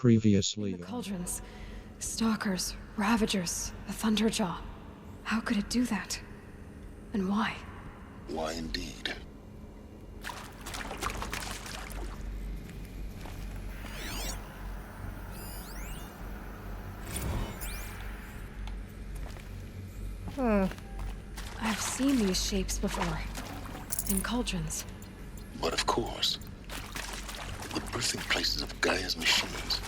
Previously The cauldrons, stalkers, ravagers, the Thunderjaw. How could it do that? And why? Why indeed? I've seen these shapes before. In cauldrons. But of course, the birthing places of Gaia's machines.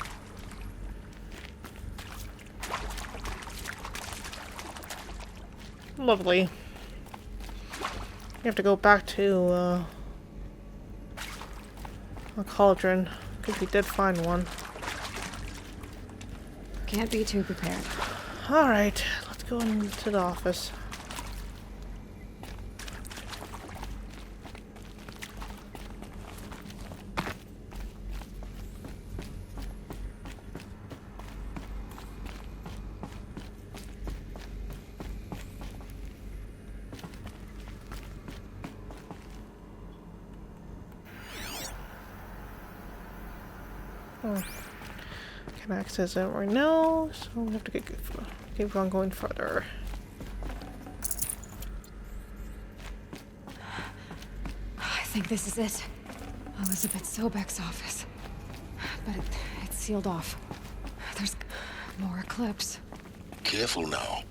Lovely. You have to go back to a cauldron, because we did find one. Can't be too prepared. Alright, let's go into the office. Can access it right now, so we have to keep on going further. I think this is it. Elizabeth Sobek's office. But it's sealed off. There's more Eclipse. Careful now.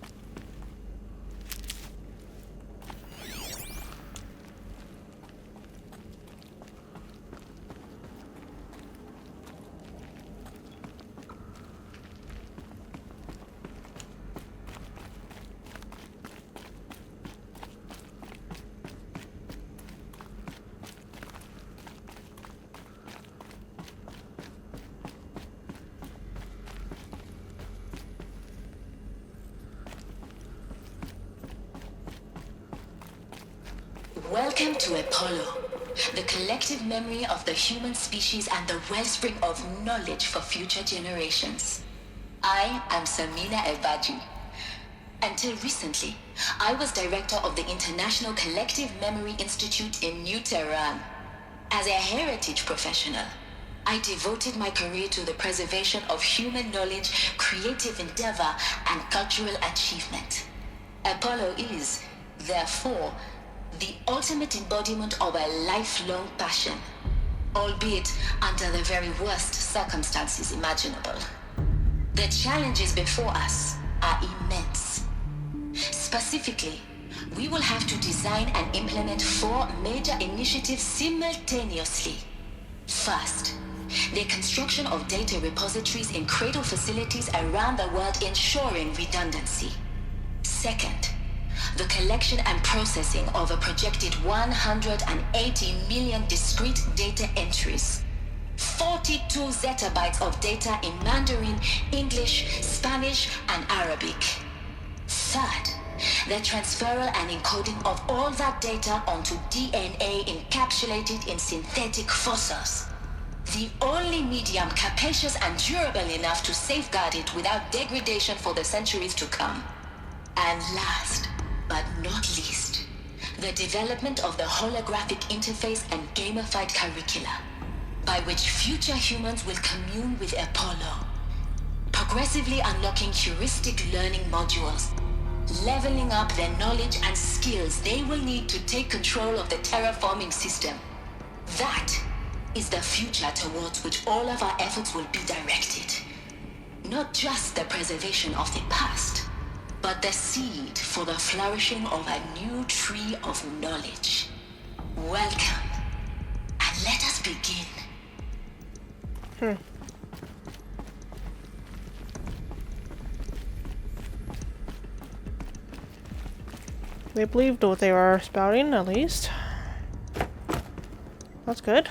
Welcome to Apollo, the collective memory of the human species and the wellspring of knowledge for future generations. I am Samina Ebaji. Until recently, I was director of the International Collective Memory Institute in New Tehran. As a heritage professional, I devoted my career to the preservation of human knowledge, creative endeavor, and cultural achievement. Apollo is, therefore, the ultimate embodiment of a lifelong passion, albeit under the very worst circumstances imaginable. The challenges before us are immense. Specifically, we will have to design and implement 4 major initiatives simultaneously. First, the construction of data repositories in cradle facilities around the world ensuring redundancy. Second, the collection and processing of a projected 180 million discrete data entries. 42 zettabytes of data in Mandarin, English, Spanish, and Arabic. Third, the transferal and encoding of all that data onto DNA encapsulated in synthetic fossils. The only medium capacious and durable enough to safeguard it without degradation for the centuries to come. And last, but not least, the development of the holographic interface and gamified curricula, by which future humans will commune with Apollo, progressively unlocking heuristic learning modules, leveling up their knowledge and skills they will need to take control of the terraforming system. That is the future towards which all of our efforts will be directed. Not just the preservation of the past, but the seed for the flourishing of a new tree of knowledge. Welcome, and let us begin. They believed what they were spouting, at least. That's good.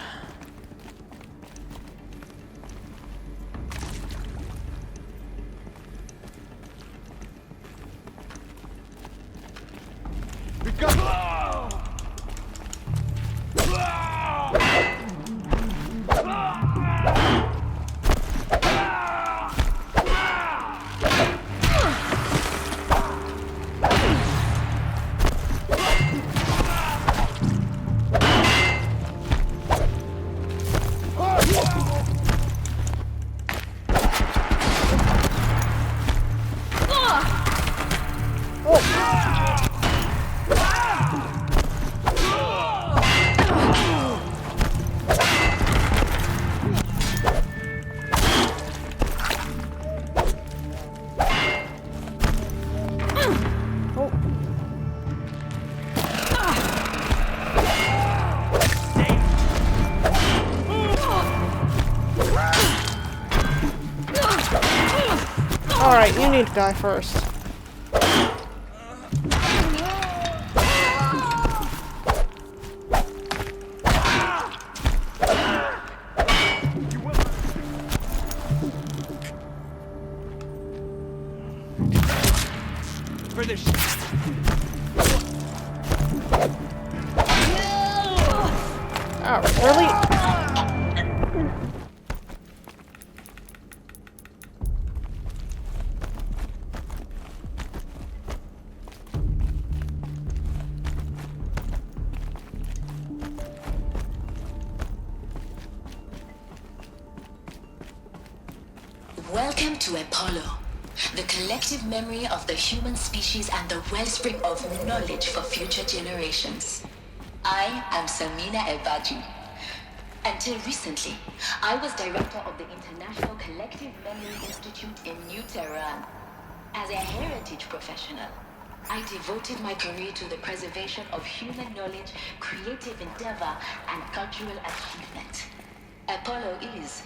Alright, you need to die first. For this. Oh, really? Welcome to Apollo, the collective memory of the human species and the wellspring of knowledge for future generations. I am Samina Ebaji. Until recently, I was director of the International Collective Memory Institute in New Tehran. As a heritage professional, I devoted my career to the preservation of human knowledge, creative endeavor, and cultural achievement. Apollo is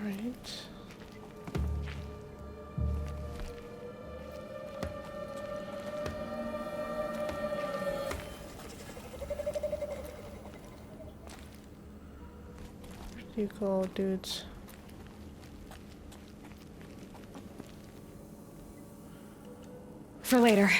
Right. Where do you go, dudes? For later.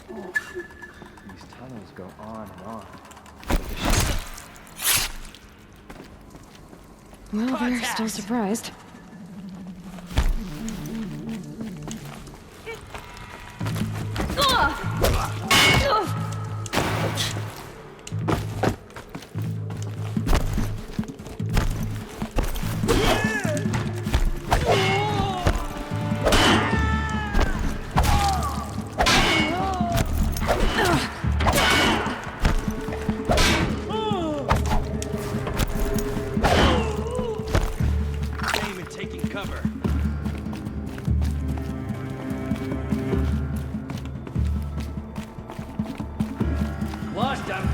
These tunnels go on and on. Well, they're still surprised. Aim and taking cover. Lost him.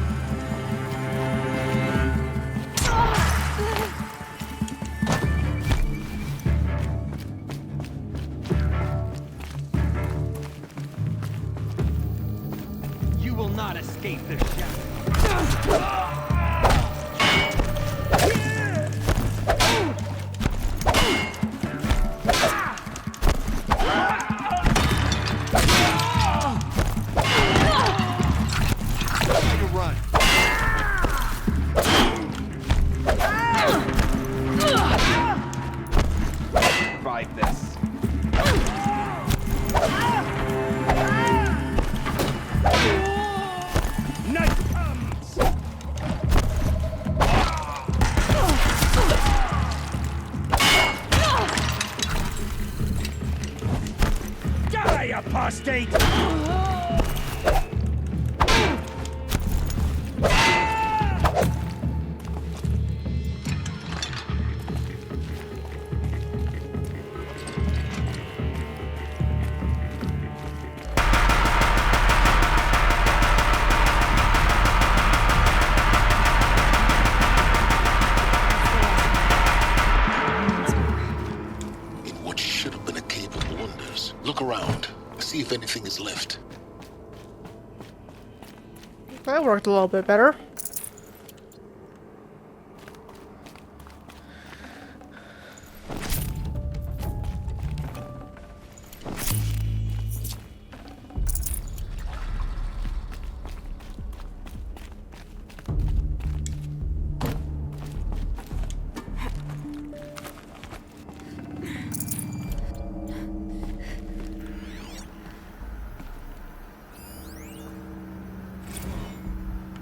You will not escape this shadow. apostate! In what should have been a cave of wonders. Look around. See if anything is left. That worked a little bit better.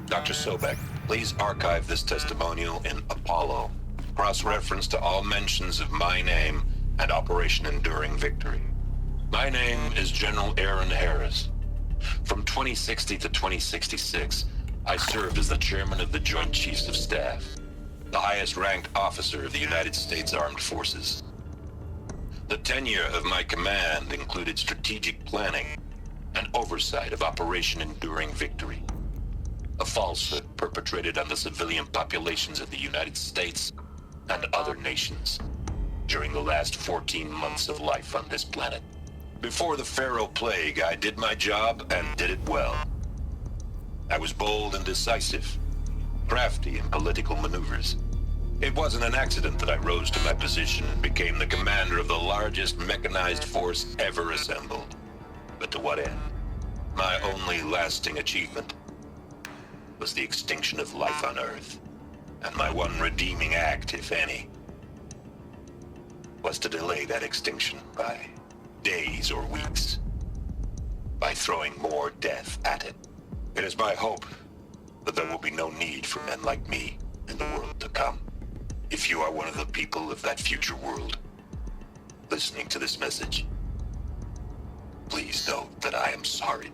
Dr. Sobek, please archive this testimonial in Apollo. Cross-reference to all mentions of my name and Operation Enduring Victory. My name is General Aaron Harris. From 2060 to 2066, I served as the chairman of the Joint Chiefs of Staff, the highest-ranked officer of the United States Armed Forces. The tenure of my command included strategic planning and oversight of Operation Enduring Victory, a falsehood perpetrated on the civilian populations of the United States and other nations during the last 14 months of life on this planet. Before the Pharaoh Plague, I did my job and did it well. I was bold and decisive, crafty in political maneuvers. It wasn't an accident that I rose to my position and became the commander of the largest mechanized force ever assembled. But to what end? My only lasting achievement was the extinction of life on Earth. And my one redeeming act, if any, was to delay that extinction by days or weeks, by throwing more death at it. It is my hope that there will be no need for men like me in the world to come. If you are one of the people of that future world listening to this message, please know that I am sorry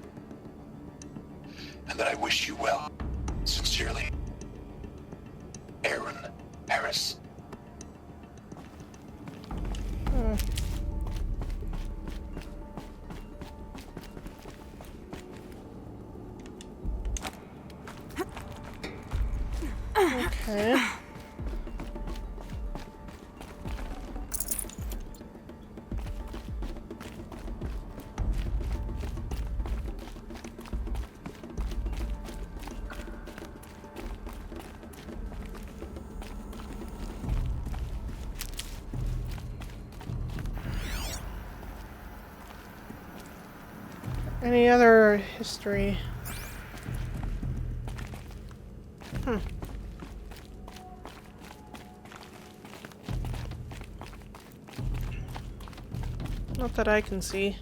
and that I wish you well. Sincerely, Aaron Harris. Okay. Any other history? Not that I can see.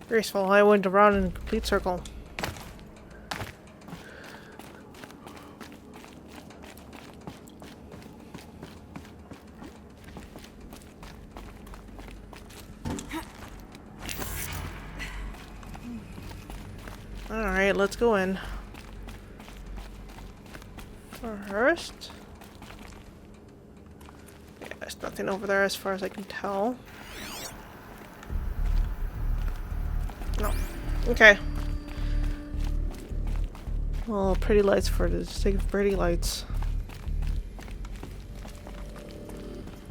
Graceful, I went around in a complete circle. Alright, let's go in. First. Yeah, there's nothing over there as far as I can tell. No. Okay. Well, pretty lights for the sake of pretty lights.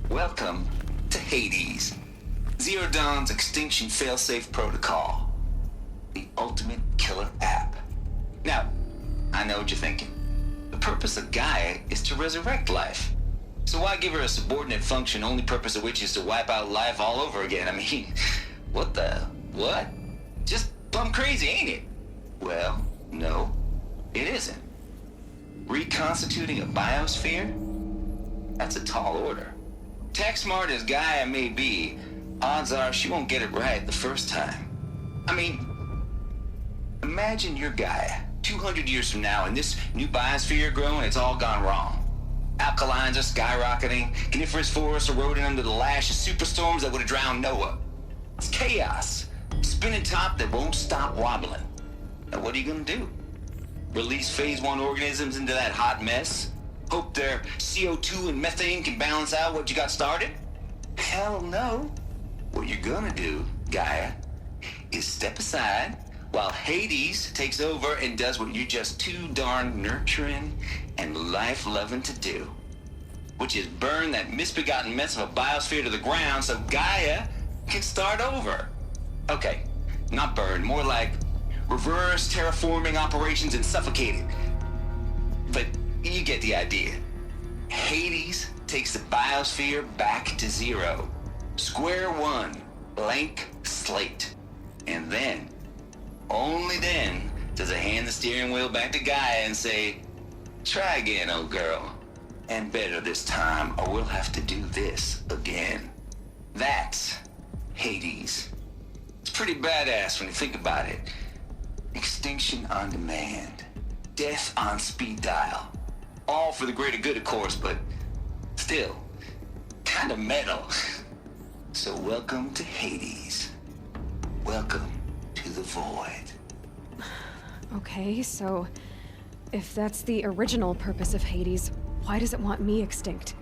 Welcome to Hades, Zero Dawn's extinction failsafe protocol, the ultimate killer app. Now, I know what you're thinking. The purpose of Gaia is to resurrect life. So why give her a subordinate function, only purpose of which is to wipe out life all over again? I mean, what? Just plumb crazy, ain't it? Well, no, it isn't. Reconstituting a biosphere? That's a tall order. Tech smart as Gaia may be, odds are she won't get it right the first time. I mean, imagine you're Gaia, 200 years from now, and this new biosphere growing, it's all gone wrong. Alkalines are skyrocketing, coniferous forests eroding under the lash of superstorms that would have drowned Noah. It's chaos. Spinning top that won't stop wobbling. Now what are you gonna do? Release phase 1 organisms into that hot mess? Hope their CO2 and methane can balance out what you got started? Hell no. What you're gonna do, Gaia, is step aside while Hades takes over and does what you're just too darn nurturing and life-loving to do, which is burn that misbegotten mess of a biosphere to the ground so Gaia can start over. Okay, not burn, more like reverse terraforming operations and suffocate it. But you get the idea. Hades takes the biosphere back to zero. Square one, blank slate. And then, only then, does it hand the steering wheel back to Gaia and say, try again, old girl. And better this time, or we'll have to do this again. That's Hades. It's pretty badass when you think about it. Extinction on demand. Death on speed dial. All for the greater good, of course, but still, kind of metal. So welcome to Hades. Welcome to the void. Okay, so if that's the original purpose of Hades, why does it want me extinct?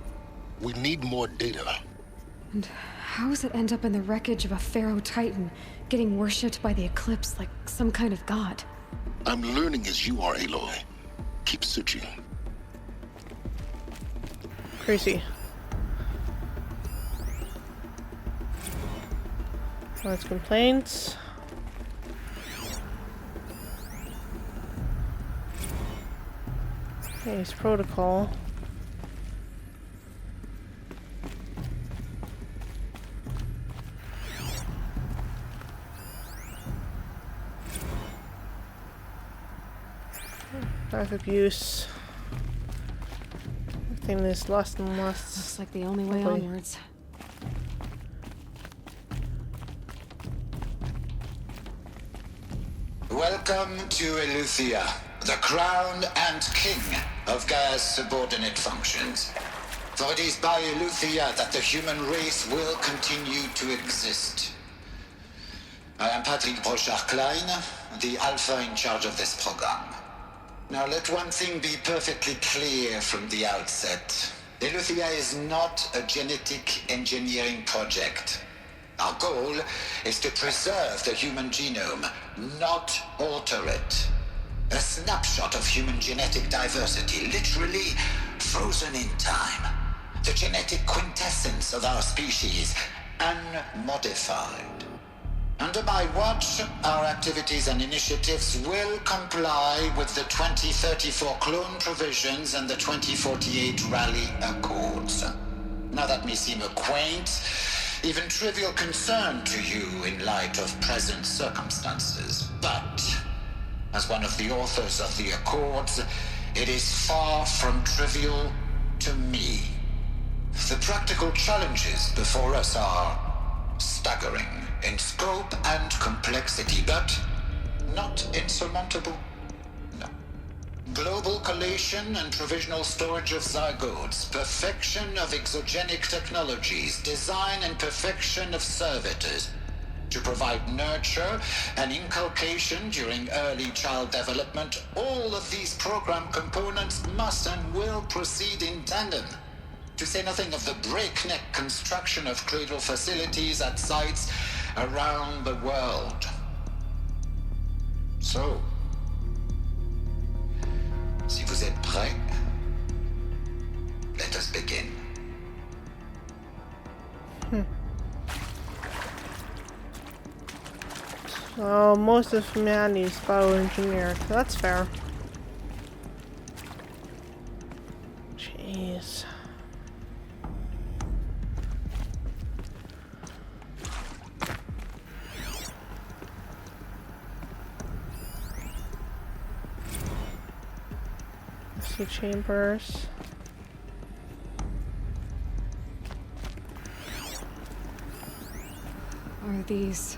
We need more data. And how does it end up in the wreckage of a Pharaoh Titan, getting worshipped by the Eclipse like some kind of god? I'm learning as you are, Aloy. Keep searching. Crazy. Let's complaints. Hades protocol. Dark abuse. Everything is lost and lost. Looks like the only way Okay. onwards. Welcome to Eleuthia, the crown and king of Gaia's subordinate functions. For it is by Eleuthia that the human race will continue to exist. I am Patrick Brochard-Klein, the Alpha in charge of this program. Now let one thing be perfectly clear from the outset. Eleuthia is not a genetic engineering project. Our goal is to preserve the human genome, not alter it. A snapshot of human genetic diversity, literally frozen in time. The genetic quintessence of our species, unmodified. Under my watch, our activities and initiatives will comply with the 2034 clone provisions and the 2048 Raleigh Accords. Now that may seem a quaint, even trivial concern to you in light of present circumstances, but as one of the authors of the Accords, it is far from trivial to me. The practical challenges before us are staggering in scope and complexity, but not insurmountable. No. Global collation and provisional storage of zygotes, perfection of exogenic technologies, design and perfection of servitors to provide nurture and inculcation during early child development. All of these program components must and will proceed in tandem. To say nothing of the breakneck construction of cradle facilities at sites around the world. So, si vous êtes prêts, let us begin. So most of humanity is bioengineered. That's fair. Jeez. See chambers. Are these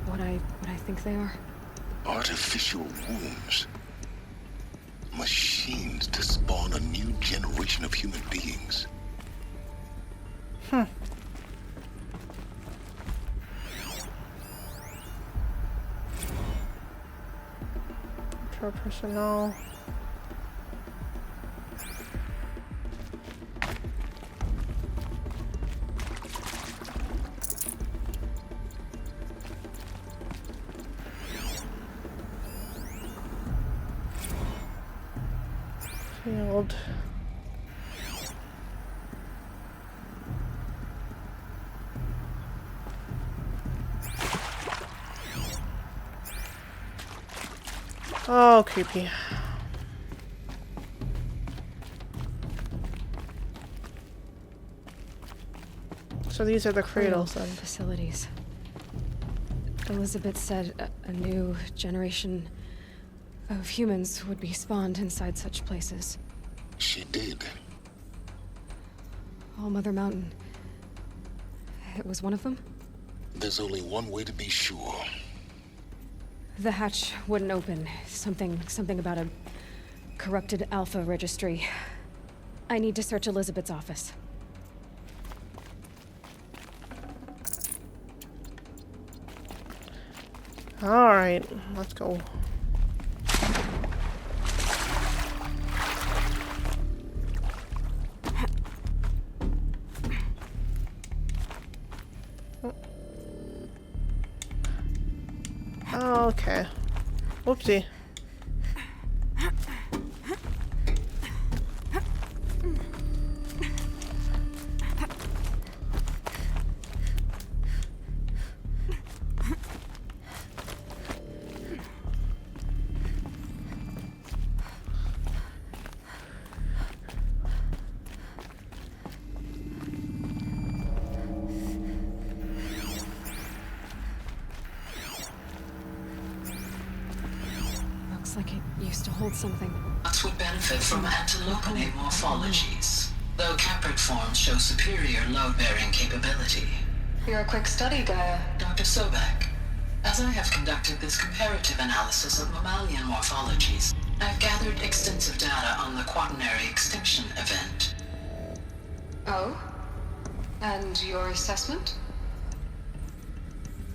what I think they are? Artificial wombs. Machines to spawn a new generation of human beings. For personnel. Field. Oh, creepy. So these are the cradles then. Facilities. Elizabeth said a new generation of humans would be spawned inside such places. She did. All Mother Mountain. It was one of them? There's only one way to be sure. The hatch wouldn't open. Something about a corrupted Alpha registry. I need to search Elizabeth's office. Alright, let's go. Okay. Whoopsie. Looks like it used to hold something. Nuts would benefit from antilopinate morphologies, though caprid forms show superior load-bearing capability. You're a quick study, Gaia. Dr. Sobek, as I have conducted this comparative analysis of mammalian morphologies, I've gathered extensive data on the quaternary extinction event. Oh? And your assessment?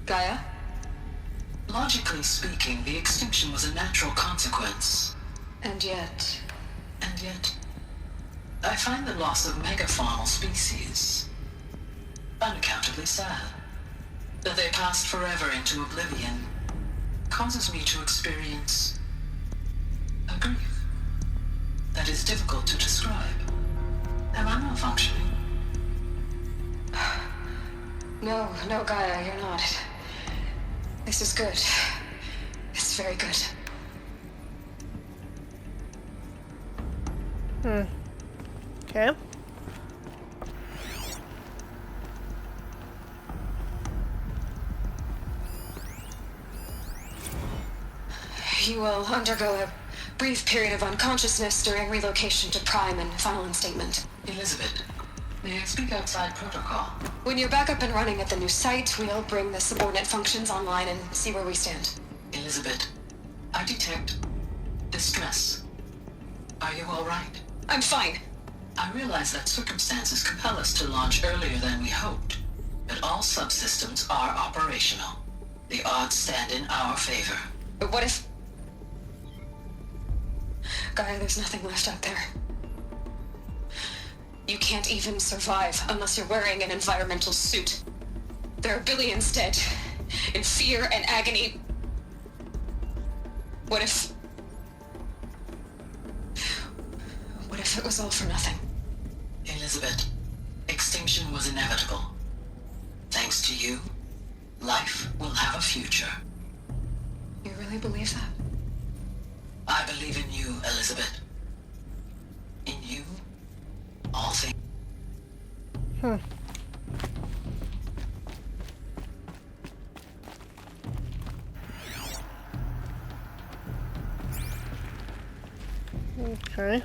Gaia? Logically speaking, the extinction was a natural consequence. And yet, I find the loss of megafaunal species unaccountably sad. That they passed forever into oblivion causes me to experience a grief that is difficult to describe. Am I malfunctioning? No, Gaia, you're not. This is good. It's very good. Okay. You will undergo a brief period of unconsciousness during relocation to Prime and final instatement. Elizabeth, may I speak outside protocol? When you're back up and running at the new site, we'll bring the subordinate functions online and see where we stand. Elizabeth, I detect distress. Are you all right? I'm fine. I realize that circumstances compel us to launch earlier than we hoped, but all subsystems are operational. The odds stand in our favor. But what if... Gaia, there's nothing left out there. You can't even survive unless you're wearing an environmental suit. There are billions dead, in fear and agony. What if it was all for nothing? Elizabeth, extinction was inevitable. Thanks to you, life will have a future. You really believe that? I believe in you, Elizabeth. In you, all things. Okay.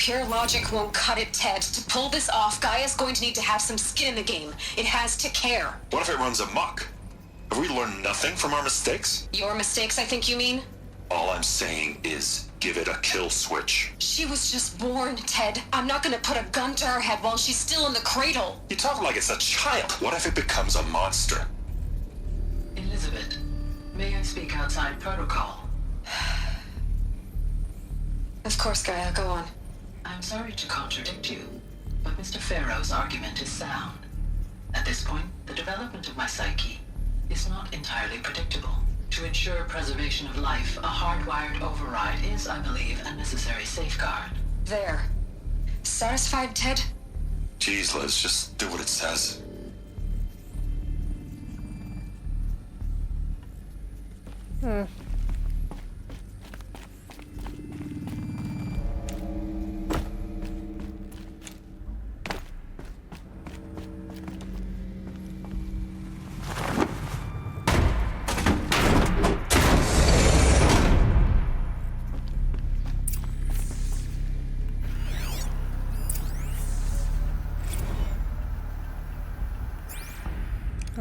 Pure logic won't cut it, Ted. To pull this off, Gaia's going to need to have some skin in the game. It has to care. What if it runs amok? Have we learned nothing from our mistakes? Your mistakes, I think you mean? All I'm saying is give it a kill switch. She was just born, Ted. I'm not gonna put a gun to her head while she's still in the cradle. You talk like it's a child. What if it becomes a monster? Elizabeth, may I speak outside protocol? Of course, Gaia, go on. I'm sorry to contradict you, but Mr. Farrow's argument is sound. At this point, the development of my psyche is not entirely predictable. To ensure preservation of life, a hardwired override is, I believe, a necessary safeguard. There. Satisfied, Ted? Jeez, Liz, just do what it says.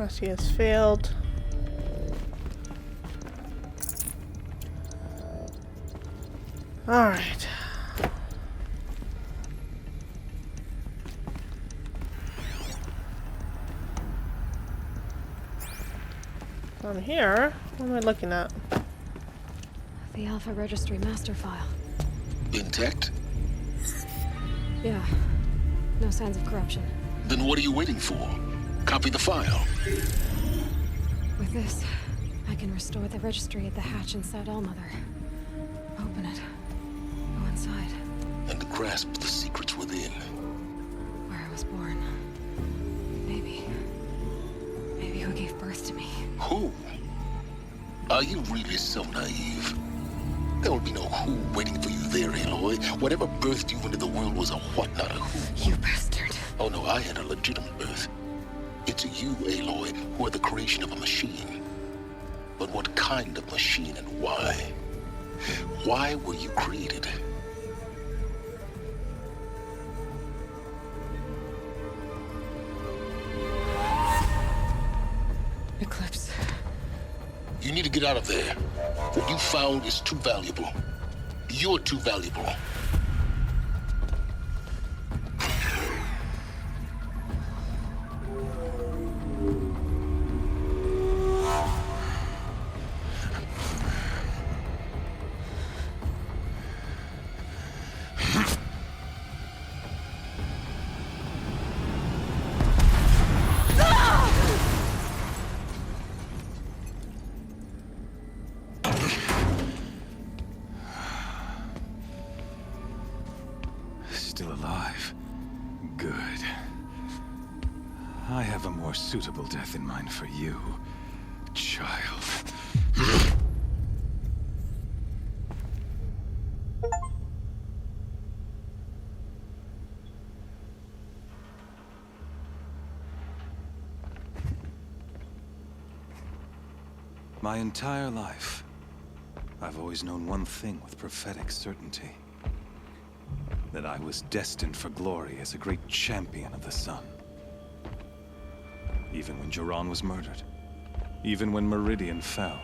She has failed. All right. On here, what am I looking at? The Alpha Registry master file. Intact? Yeah. No signs of corruption. Then what are you waiting for? Copy the file. With this, I can restore the registry at the hatch inside Allmother. Open it. Go inside. And grasp the secrets within. Where I was born. Maybe who gave birth to me. Who? Are you really so naive? There will be no who waiting for you there, Aloy. Whatever birthed you into the world was a what, not a who. You bastard. Oh no, I had a legitimate birth. It's you, Aloy, who are the creation of a machine. But what kind of machine and why? Why were you created? Eclipse. You need to get out of there. What you found is too valuable. You're too valuable. Still alive. Good. I have a more suitable death in mind for you, child. My entire life, I've always known one thing with prophetic certainty. That I was destined for glory as a great champion of the sun. Even when Jiran was murdered, even when Meridian fell,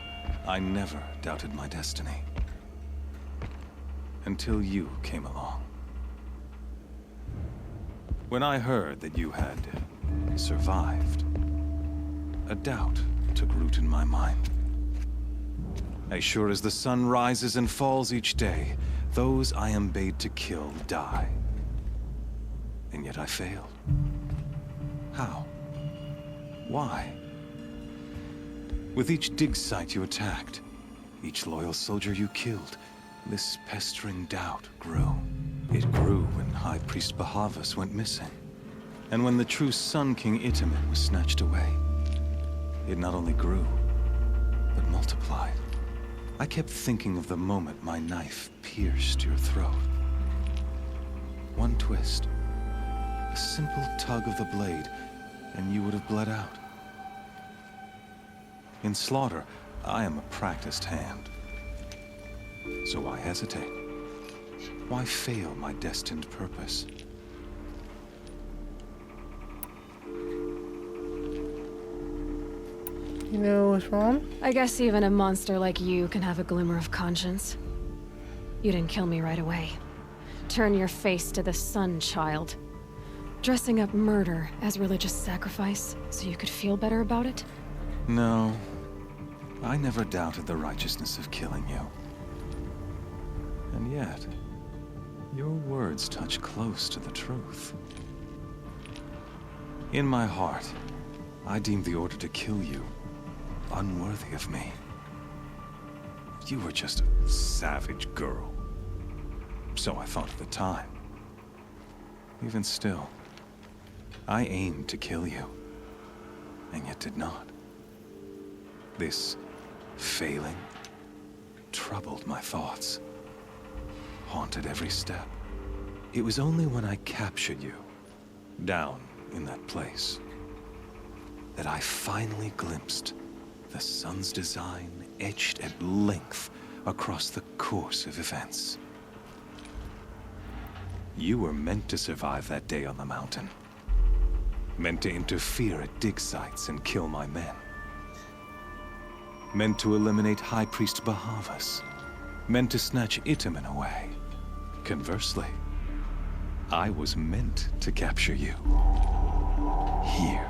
I never doubted my destiny. Until you came along. When I heard that you had survived, a doubt took root in my mind. As sure as the sun rises and falls each day, those I am bade to kill die. And yet I failed. How? Why? With each dig site you attacked, each loyal soldier you killed, this pestering doubt grew. It grew when High Priest Bahavas went missing. And when the true Sun King Itamen was snatched away. It not only grew, but multiplied. I kept thinking of the moment my knife pierced your throat. One twist, a simple tug of the blade, and you would have bled out. In slaughter, I am a practiced hand. So why hesitate? Why fail my destined purpose? You know what's wrong? I guess even a monster like you can have a glimmer of conscience. You didn't kill me right away. Turn your face to the sun, child. Dressing up murder as religious sacrifice so you could feel better about it? No. I never doubted the righteousness of killing you. And yet, your words touch close to the truth. In my heart, I deemed the order to kill you unworthy of me. You were just a savage girl. So I thought at the time. Even still, I aimed to kill you, and yet did not. This failing troubled my thoughts, haunted every step. It was only when I captured you, down in that place, that I finally glimpsed the sun's design etched at length across the course of events. You were meant to survive that day on the mountain. Meant to interfere at dig sites and kill my men. Meant to eliminate High Priest Bahavas. Meant to snatch Itamen away. Conversely, I was meant to capture you. Here.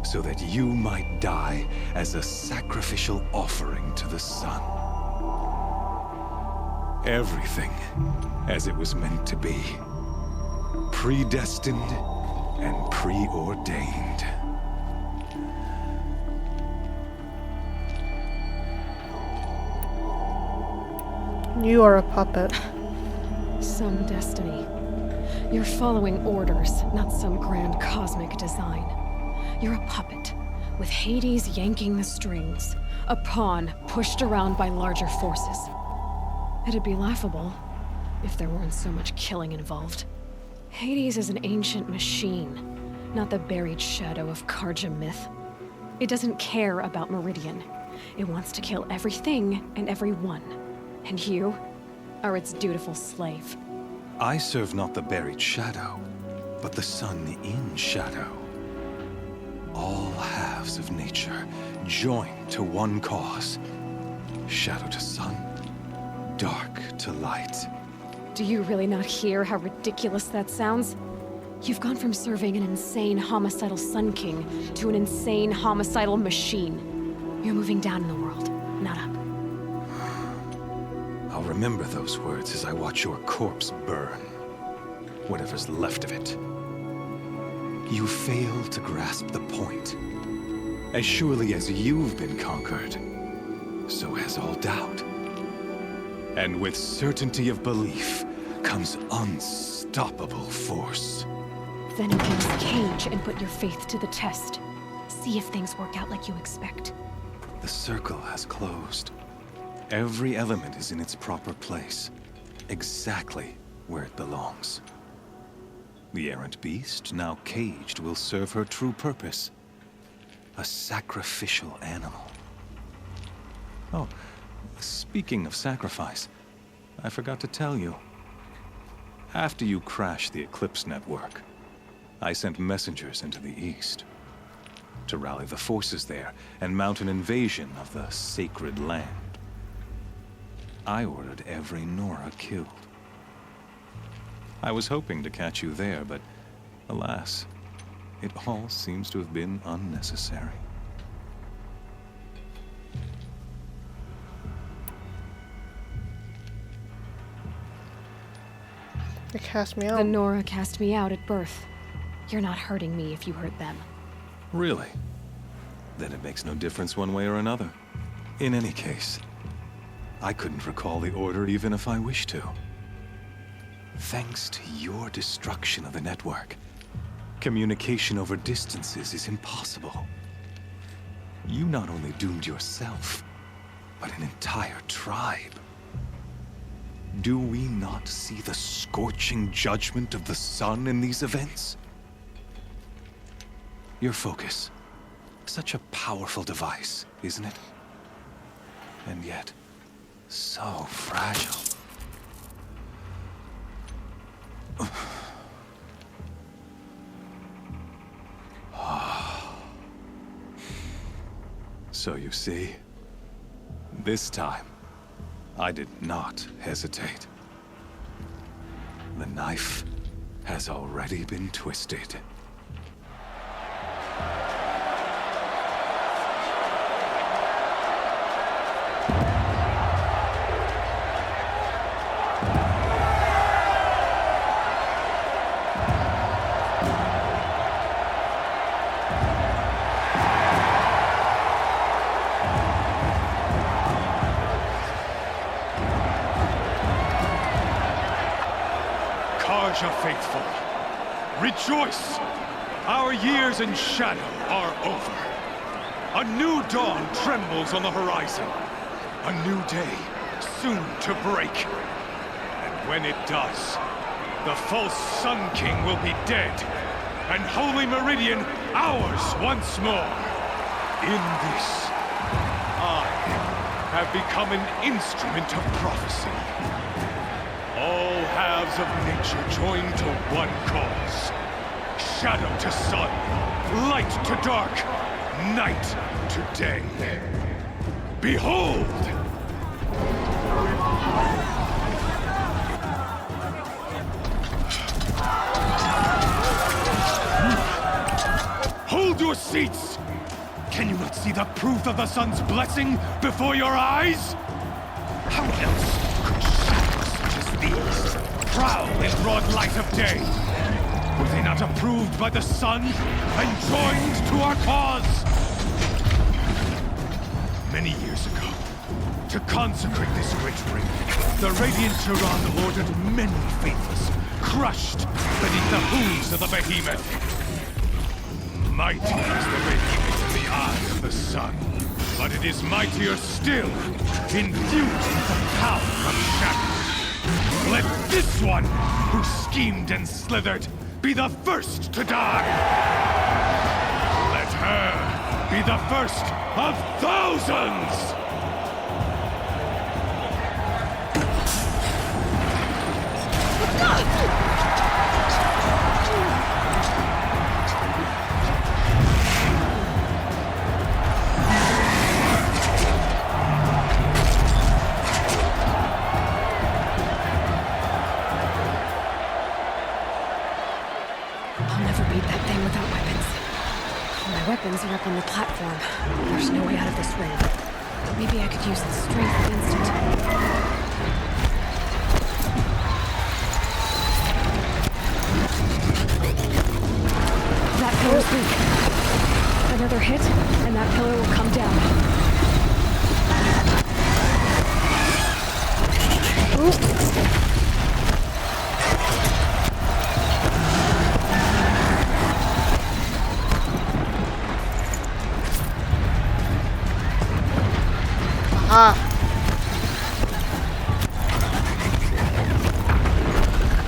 So that you might die as a sacrificial offering to the sun. Everything as it was meant to be. Predestined and preordained. You are a puppet. Some destiny. You're following orders, not some grand cosmic design. You're a puppet, with Hades yanking the strings, a pawn pushed around by larger forces. It'd be laughable if there weren't so much killing involved. Hades is an ancient machine, not the buried shadow of Karja myth. It doesn't care about Meridian. It wants to kill everything and everyone. And you are its dutiful slave. I serve not the buried shadow, but the sun in shadow. All halves of nature joined to one cause. Shadow to sun, dark to light. Do you really not hear how ridiculous that sounds? You've gone from serving an insane homicidal Sun King to an insane homicidal machine. You're moving down in the world, not up. I'll remember those words as I watch your corpse burn. Whatever's left of it. You fail to grasp the point. As surely as you've been conquered, so has all doubt. And with certainty of belief comes unstoppable force. Then against the cage and put your faith to the test. See if things work out like you expect. The circle has closed. Every element is in its proper place, exactly where it belongs. The errant beast, now caged, will serve her true purpose. A sacrificial animal. Oh, speaking of sacrifice, I forgot to tell you. After you crashed the Eclipse network, I sent messengers into the east to rally the forces there and mount an invasion of the sacred land. I ordered every Nora killed. I was hoping to catch you there, but alas, it all seems to have been unnecessary. They cast me out. The Nora cast me out at birth. You're not hurting me if you hurt them. Really? Then it makes no difference one way or another. In any case, I couldn't recall the order even if I wished to. Thanks to your destruction of the network, communication over distances is impossible. You not only doomed yourself, but an entire tribe. Do we not see the scorching judgment of the sun in these events? Your focus. Such a powerful device, isn't it? And yet, so fragile. So you see, this time, I did not hesitate. The knife has already been twisted. Karja faithful, rejoice! Our years in shadow are over. A new dawn trembles on the horizon. A new day soon to break. And when it does, the false Sun King will be dead, and Holy Meridian ours once more. In this, I have become an instrument of prophecy. All halves of nature join to one cause. Shadow to sun, light to dark, night to day. Behold! Hold your seats! Can you not see the proof of the sun's blessing before your eyes? How else could shadows such as these prowl in broad light of day? Were they not approved by the sun and joined to our cause? Many years ago, to consecrate this great ring, the Radiant Tyrann ordered many faithless, crushed beneath the hooves of the behemoth. Mighty is the behemoth in the eye of the sun, but it is mightier still, infused with the power of shadow. Let this one, who schemed and slithered, be the first to die! Let her be the first of thousands! Weapons are up on the platform. There's no way out of this ring. Maybe I could use the strength against it. That pillar's weak. Another hit, and that pillar will come down. Ooh.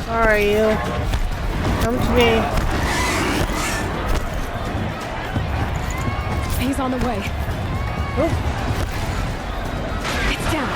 Sorry, you. Come to me. He's on the way. Oh. It's down.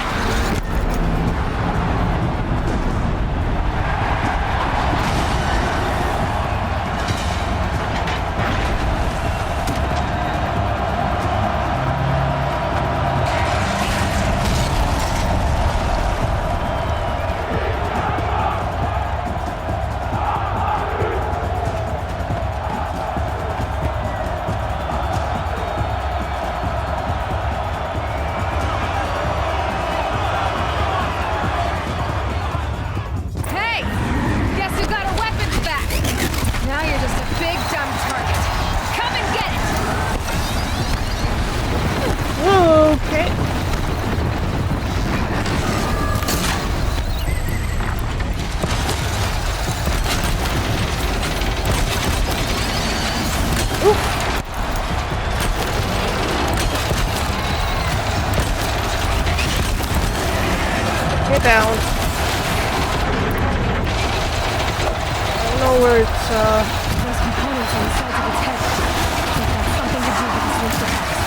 Get down. I don't know where it's, Those components on the sides of its head. I think that's something to do with this winter house.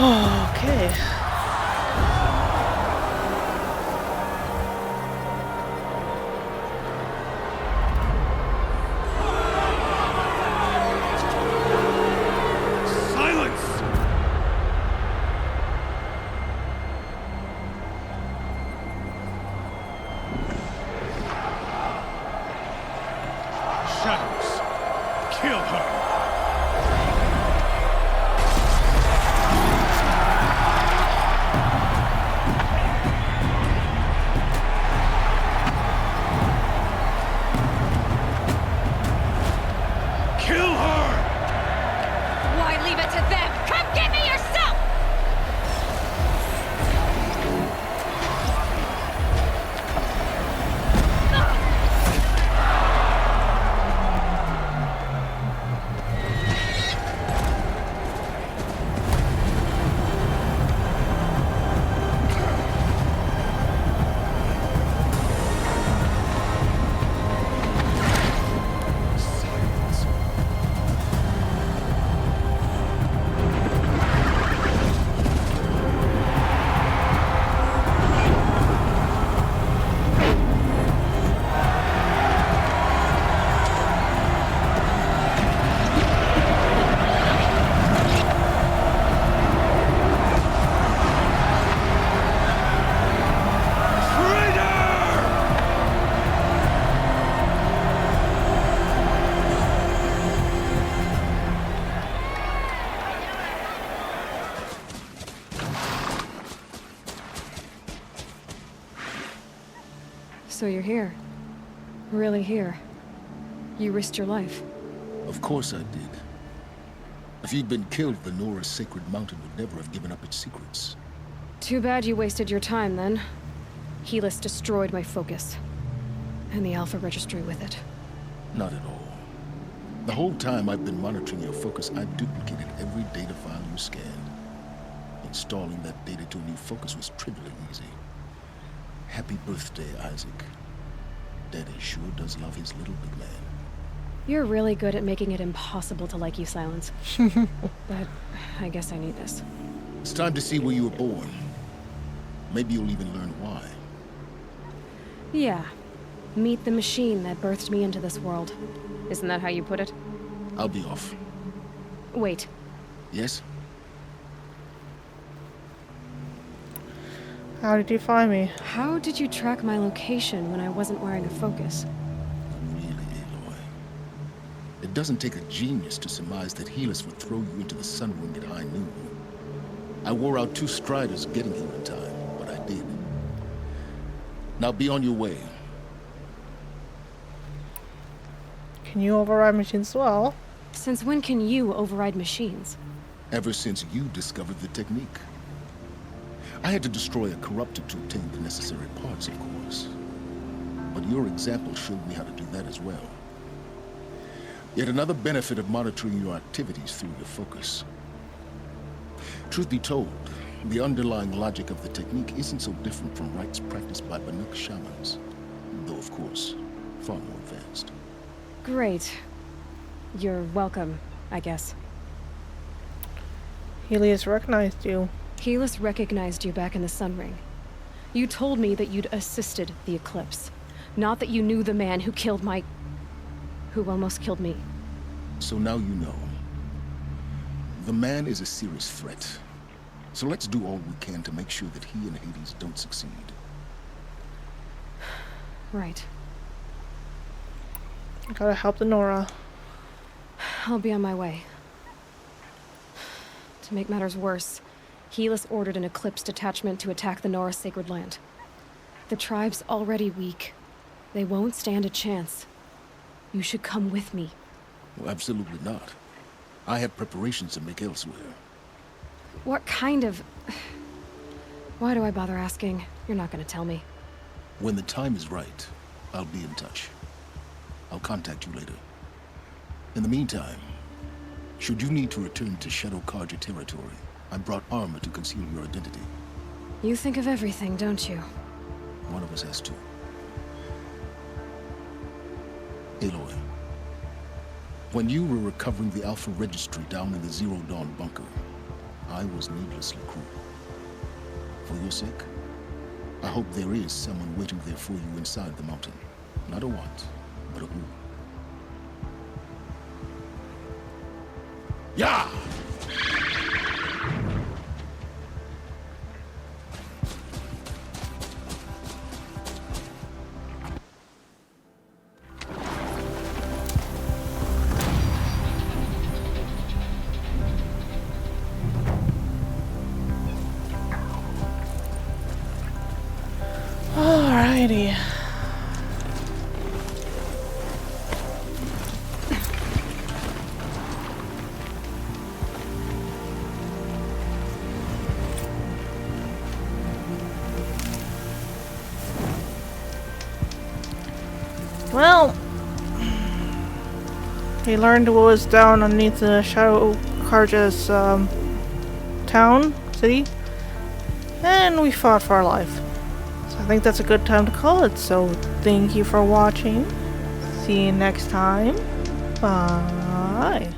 Okay. Silence! Shadows, kill her! Kill her! Why leave it to them? Come get me yourself! Silence. Traitor! So you're here. Really here. You risked your life. Of course I did. If you'd been killed, the Nora's sacred mountain would never have given up its secrets. Too bad you wasted your time then. Helis destroyed my focus. And the Alpha Registry with it. Not at all. The whole time I've been monitoring your focus, I've duplicated every data file you scanned. Installing that data to a new focus was trivially easy. Happy birthday, Isaac. Daddy sure does love his little big man. You're really good at making it impossible to like you, Silence. But I guess I need this. It's time to see where you were born. Maybe you'll even learn why. Yeah. Meet the machine that birthed me into this world. Isn't that how you put it? I'll be off. Wait. Yes? How did you find me? How did you track my location when I wasn't wearing a focus? Really, Aloy. It doesn't take a genius to surmise that Helis would throw you into the Sun Ring at high noon. I wore out 2 striders getting here in time, but I did. Now be on your way. Can you override machines as well? Since when can you override machines? Ever since you discovered the technique. I had to destroy a corruptor to obtain the necessary parts, of course. But your example showed me how to do that as well. Yet another benefit of monitoring your activities through your focus. Truth be told, the underlying logic of the technique isn't so different from rites practiced by Banuk shamans, though of course, far more advanced. Great. You're welcome, I guess. Helios recognized you. Helis recognized you back in the Sun Ring. You told me that you'd assisted the Eclipse. Not that you knew the man who killed my... who almost killed me. So now you know. The man is a serious threat. So let's do all we can to make sure that he and Hades don't succeed. Right. I gotta help the Nora. I'll be on my way. To make matters worse, Helis ordered an Eclipse detachment to attack the Nora Sacred Land. The tribe's already weak. They won't stand a chance. You should come with me. Well, absolutely not. I have preparations to make elsewhere. What kind of... Why do I bother asking? You're not gonna tell me. When the time is right, I'll be in touch. I'll contact you later. In the meantime, should you need to return to Shadow Karja territory, I brought armor to conceal your identity. You think of everything, don't you? One of us has to. Aloy, when you were recovering the Alpha Registry down in the Zero Dawn bunker, I was needlessly cruel. For your sake, I hope there is someone waiting there for you inside the mountain. Not a what, but a who. Yeah! Alrighty. Well, he learned what was down underneath the Shadow Carja's town, city, and we fought for our life. So I think that's a good time to call it. So thank you for watching. See you next time. Bye.